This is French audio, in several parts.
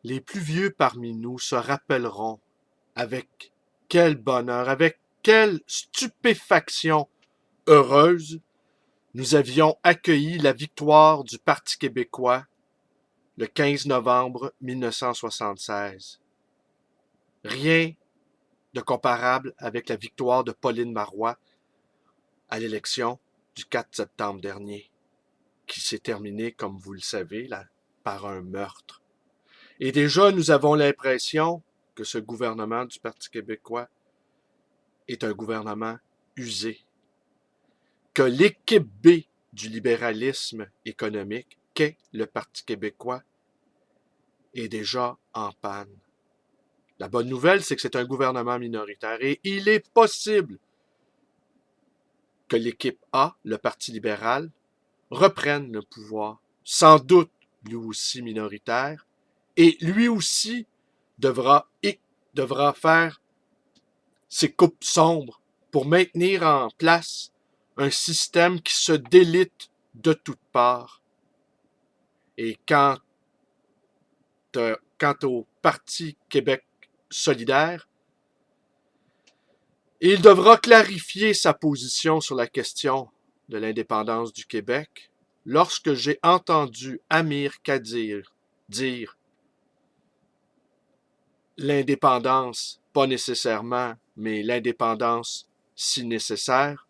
Les plus vieux parmi nous se rappelleront avec quel bonheur, avec quelle stupéfaction heureuse nous avions accueilli la victoire du Parti québécois le 15 novembre 1976. Rien de comparable avec la victoire de Pauline Marois à l'élection du 4 septembre dernier, qui s'est terminée, comme vous le savez, là, par un meurtre. Et déjà, nous avons l'impression que ce gouvernement du Parti québécois est un gouvernement usé, que l'équipe B du libéralisme économique, qu'est le Parti québécois, est déjà en panne. La bonne nouvelle, c'est que c'est un gouvernement minoritaire et il est possible que l'équipe A, le Parti libéral, reprenne le pouvoir, sans doute lui aussi minoritaire, et lui aussi devra faire ses coupes sombres pour maintenir en place un système qui se délite de toutes parts. Et quant au Parti Québec solidaire, il devra clarifier sa position sur la question de l'indépendance du Québec lorsque j'ai entendu Amir Kadir dire l'indépendance, pas nécessairement, mais l'indépendance si nécessaire,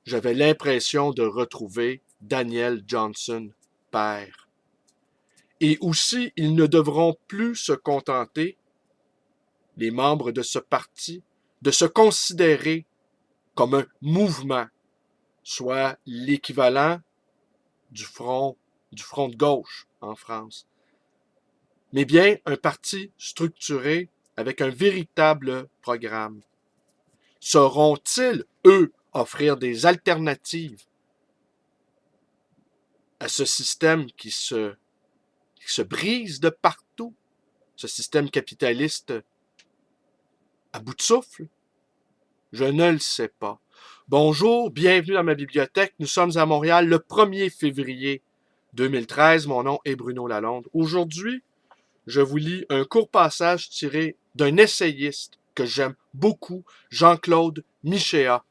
j'avais l'impression de retrouver Daniel Johnson, père. Et aussi, ils ne devront plus se contenter, les membres de ce parti, de se considérer comme un mouvement, soit l'équivalent du front de gauche en France, mais bien un parti structuré avec un véritable programme. Sauront-ils, eux, offrir des alternatives à ce système qui se brise de partout, ce système capitaliste à bout de souffle? Je ne le sais pas. Bonjour, bienvenue dans ma bibliothèque. Nous sommes à Montréal le 1er février 2013. Mon nom est Bruno Lalonde. Aujourd'hui, je vous lis un court passage tiré d'un essayiste que j'aime beaucoup, Jean-Claude Michéa.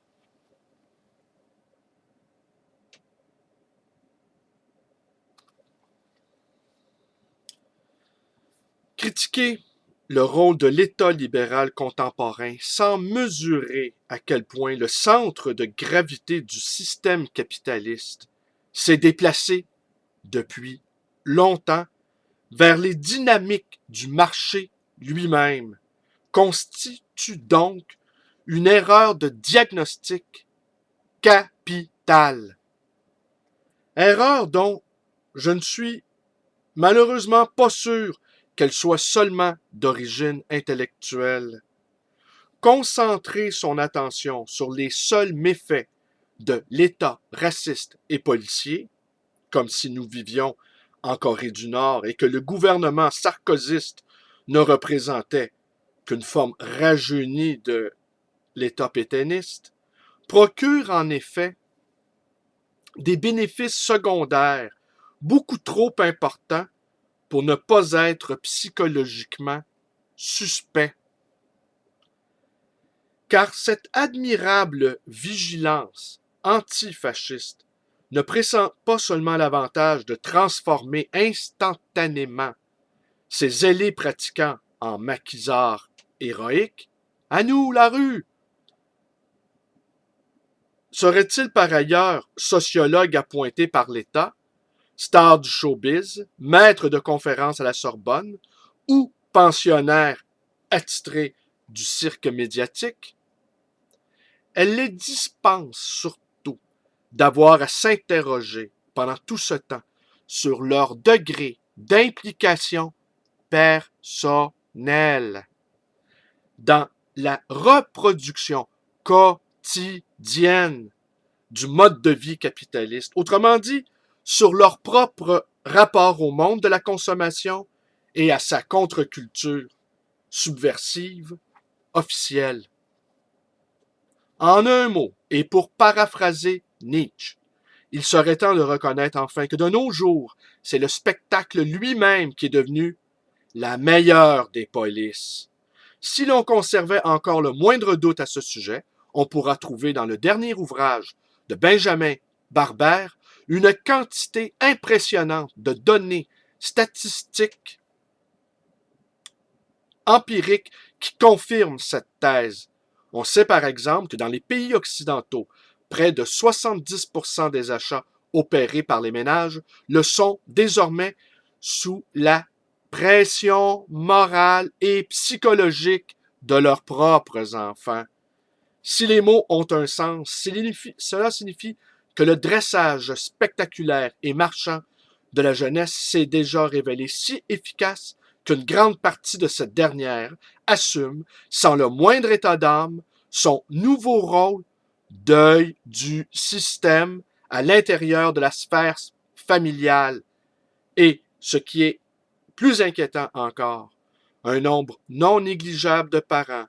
Critiquer le rôle de l'État libéral contemporain sans mesurer à quel point le centre de gravité du système capitaliste s'est déplacé depuis longtemps vers les dynamiques du marché lui-même constitue donc une erreur de diagnostic capitale. Erreur dont je ne suis malheureusement pas sûr qu'elle soit seulement d'origine intellectuelle. Concentrer son attention sur les seuls méfaits de l'État raciste et policier, comme si nous vivions en Corée du Nord et que le gouvernement sarkozyste ne représentait qu'une forme rajeunie de l'État pétainiste, procure en effet des bénéfices secondaires beaucoup trop importants pour ne pas être psychologiquement suspect. Car cette admirable vigilance antifasciste ne présente pas seulement l'avantage de transformer instantanément ces zélés pratiquants en maquisards héroïques. À nous, la rue! Serait-il par ailleurs sociologue appointé par l'État, star du showbiz, maître de conférences à la Sorbonne ou pensionnaire attitré du cirque médiatique? Elle les dispense surtout d'avoir à s'interroger pendant tout ce temps sur leur degré d'implication personnelle dans la reproduction quotidienne du mode de vie capitaliste. Autrement dit, sur leur propre rapport au monde de la consommation et à sa contre-culture subversive, officielle. En un mot, et pour paraphraser Nietzsche, il serait temps de reconnaître enfin que de nos jours, c'est le spectacle lui-même qui est devenu la meilleure des polices. Si l'on conservait encore le moindre doute à ce sujet, on pourra trouver dans le dernier ouvrage de Benjamin Barber une quantité impressionnante de données statistiques empiriques qui confirment cette thèse. On sait par exemple que dans les pays occidentaux, près de 70% des achats opérés par les ménages le sont désormais sous la pression morale et psychologique de leurs propres enfants. Si les mots ont un sens, cela signifie que le dressage spectaculaire et marchand de la jeunesse s'est déjà révélé si efficace qu'une grande partie de cette dernière assume, sans le moindre état d'âme, son nouveau rôle d'œil du système à l'intérieur de la sphère familiale. Et, ce qui est plus inquiétant encore, un nombre non négligeable de parents,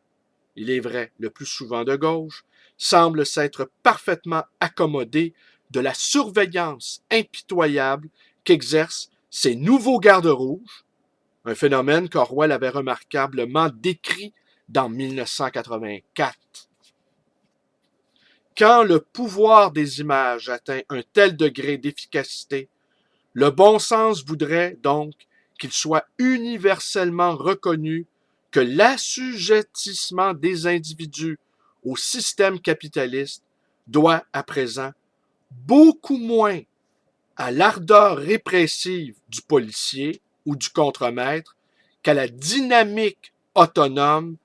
il est vrai le plus souvent de gauche, semblent s'être parfaitement accommodés de la surveillance impitoyable qu'exercent ces nouveaux gardes rouges, un phénomène qu'Orwell avait remarquablement décrit dans 1984. Quand le pouvoir des images atteint un tel degré d'efficacité, le bon sens voudrait donc qu'il soit universellement reconnu que l'assujettissement des individus au système capitaliste doit à présent beaucoup moins à l'ardeur répressive du policier ou du contremaître qu'à la dynamique autonome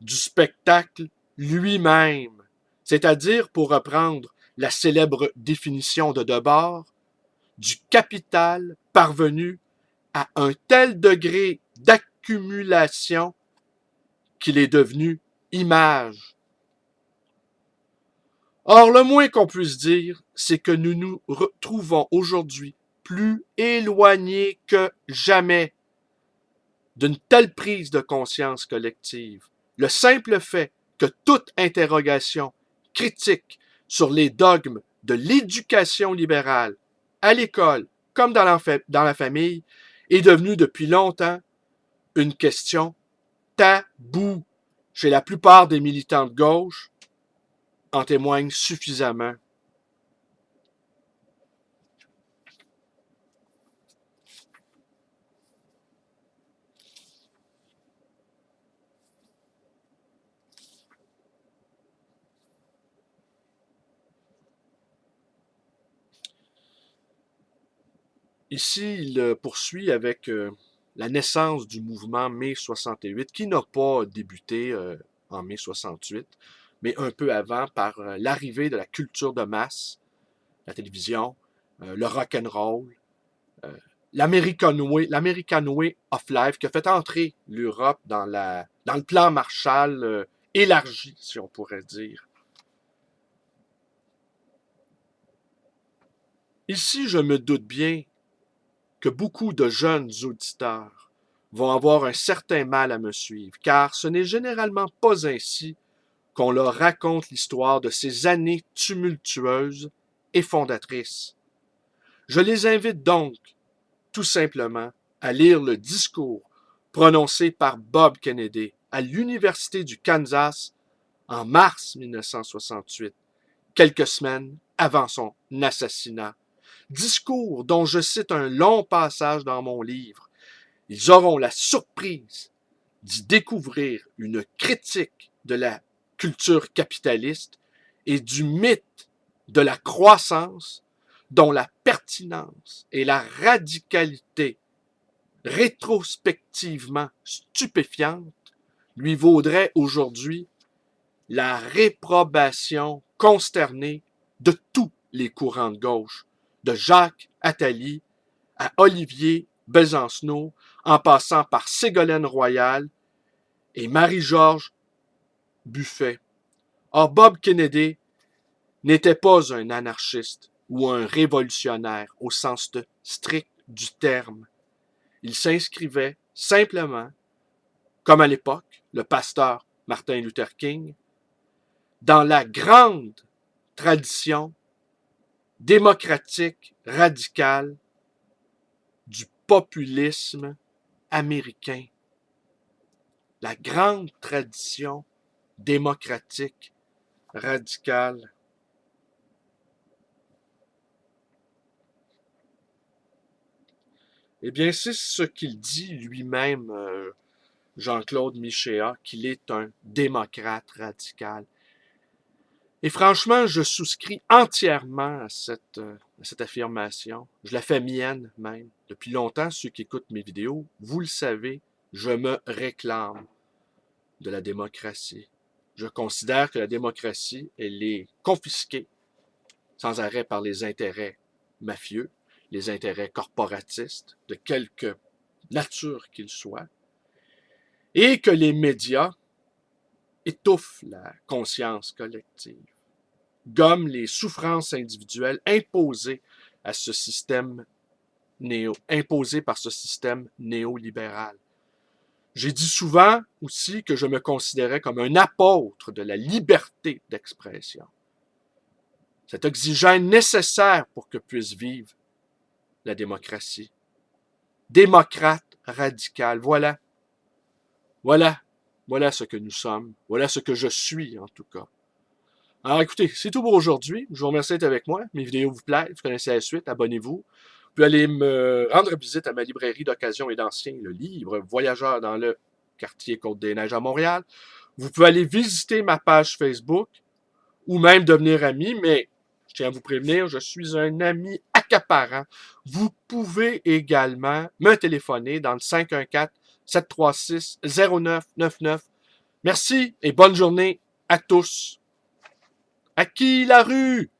du spectacle lui-même. C'est-à-dire, pour reprendre la célèbre définition de Debord, du capital parvenu à un tel degré d'accumulation qu'il est devenu image. Or, le moins qu'on puisse dire, c'est que nous nous retrouvons aujourd'hui plus éloignés que jamais d'une telle prise de conscience collective. Le simple fait que toute interrogation critique sur les dogmes de l'éducation libérale à l'école comme dans la famille est devenu depuis longtemps une question taboue chez la plupart des militants de gauche, en témoigne suffisamment. Ici, il poursuit avec la naissance du mouvement mai 68, qui n'a pas débuté en mai 68, mais un peu avant par l'arrivée de la culture de masse, la télévision, le rock and roll, l'American Way of Life, qui a fait entrer l'Europe dans le plan Marshall élargi, si on pourrait dire. Ici, je me doute bien que beaucoup de jeunes auditeurs vont avoir un certain mal à me suivre, car ce n'est généralement pas ainsi qu'on leur raconte l'histoire de ces années tumultueuses et fondatrices. Je les invite donc, tout simplement, à lire le discours prononcé par Bob Kennedy à l'Université du Kansas en mars 1968, quelques semaines avant son assassinat. Discours dont je cite un long passage dans mon livre. Ils auront la surprise d'y découvrir une critique de la culture capitaliste et du mythe de la croissance dont la pertinence et la radicalité rétrospectivement stupéfiante lui vaudraient aujourd'hui la réprobation consternée de tous les courants de gauche, de Jacques Attali à Olivier Besancenot, en passant par Ségolène Royal et Marie-Georges Buffet. Or, Bob Kennedy n'était pas un anarchiste ou un révolutionnaire au sens strict du terme. Il s'inscrivait simplement, comme à l'époque, le pasteur Martin Luther King, dans la grande tradition démocratique radicale du populisme américain, la grande tradition démocratique, radicale. Eh bien, c'est ce qu'il dit lui-même, Jean-Claude Michéa, qu'il est un démocrate radical. Et franchement, je souscris entièrement à cette affirmation. Je la fais mienne même. Depuis longtemps, ceux qui écoutent mes vidéos, vous le savez, je me réclame de la démocratie. Je considère que la démocratie, elle est confisquée sans arrêt par les intérêts mafieux, les intérêts corporatistes, de quelque nature qu'ils soient, et que les médias étouffent la conscience collective, gomment les souffrances individuelles imposées à ce système imposées par ce système néolibéral. J'ai dit souvent aussi que je me considérais comme un apôtre de la liberté d'expression. Cet oxygène nécessaire pour que puisse vivre la démocratie. Démocrate radical, voilà. Voilà ce que nous sommes. Voilà ce que je suis, en tout cas. Alors écoutez, c'est tout pour aujourd'hui. Je vous remercie d'être avec moi. Mes vidéos vous plaisent, vous connaissez la suite, abonnez-vous. Vous pouvez aller me rendre visite à ma librairie d'occasion et d'anciens, le livre Voyageurs dans le quartier Côte-des-Neiges à Montréal. Vous pouvez aller visiter ma page Facebook ou même devenir ami, mais je tiens à vous prévenir, je suis un ami accaparant. Vous pouvez également me téléphoner dans le 514-736-0999. Merci et bonne journée à tous. À qui la rue?